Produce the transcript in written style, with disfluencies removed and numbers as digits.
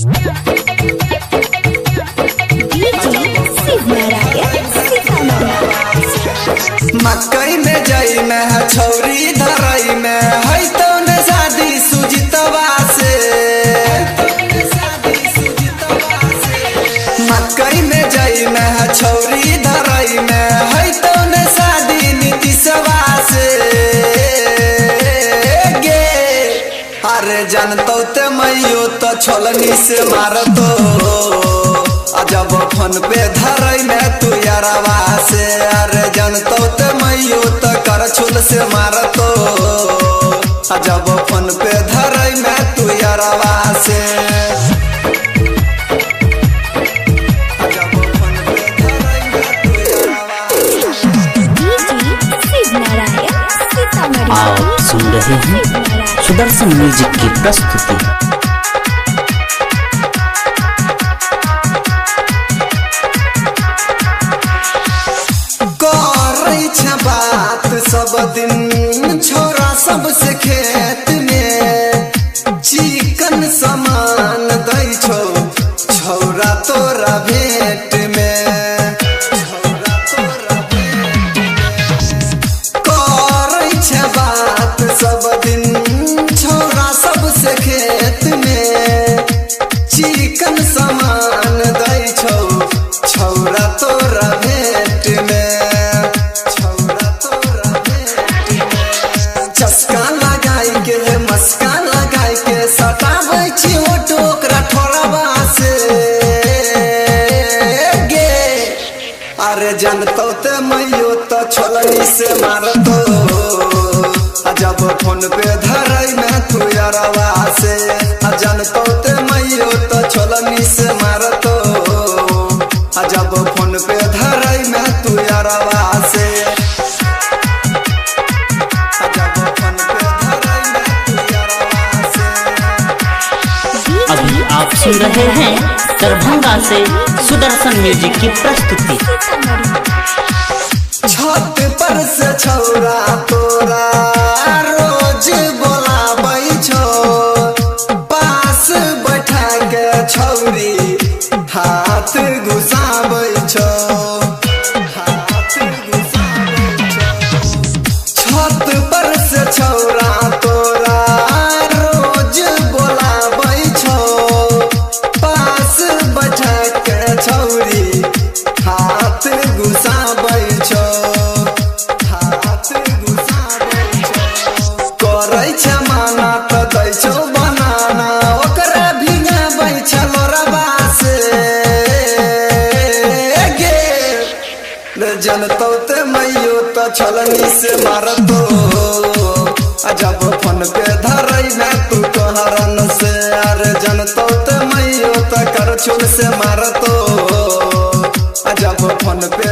मकई में जई में है छौरी धरई में है तो ने शादी सुजितवा से। मकई में जई में है छौरी धरई में है तो ने शादी नीतीशवा से। गे अरे जानतो ते मैयो तो छोलनी से मार दो जब फोन पे धरई में तू यारवा से। अरे जानतो ते मैयो तो कर छुल से मारतो जब फोन पे धरई में तू यारवा से। आप सुन रहे हैं सुदर्शन म्यूजिक की प्रस्तुति। बात सब दिन छोरा सबसे खेत में चिकन सामान दै छो छौरा तोरा भेंट में। छौरा तोरा भेंट में करै छे बात सब दिन छौरा सबसे खेत में चिकन सामान दै छो छौरा तोरा भेंट में। चस्का लगाई के मस्का लगाई के सटाबै छी ओ टोकरा ठोरवा से। गे अरे जानतो ते मैयो तो छोलनी से मारतो जब फोन पे धरई में तू यारवा से। जानतो ते मैयो तो छोलनी से मारतो जब फोन पे धरई में तू यारवा से। अभी आप सुन रहे हैं दरभंगा से सुदर्शन म्यूजिक की प्रस्तुति। छत पर से छौरा तोरा रोज बोलाबै छो पास बैठा के छौरी हाथ घुसाबै छो। हाथ घुसाबै छो छत पर से छौरा तोरा रोज बोलाबै छो पास बैठा के छौरी हाथ घुसाबै छो। हाथ घुसाबै छो करै छे माना तो दै छो बनाना ओकरा भिंगाबै छे लोरवा से। गे जानतो ते मैयो तो छोलनी से मारतो जब फोन पे धरई में तू तोहरन से। अरे जानतो ते मैयो तो कर छुल से मारतो जब फोन पे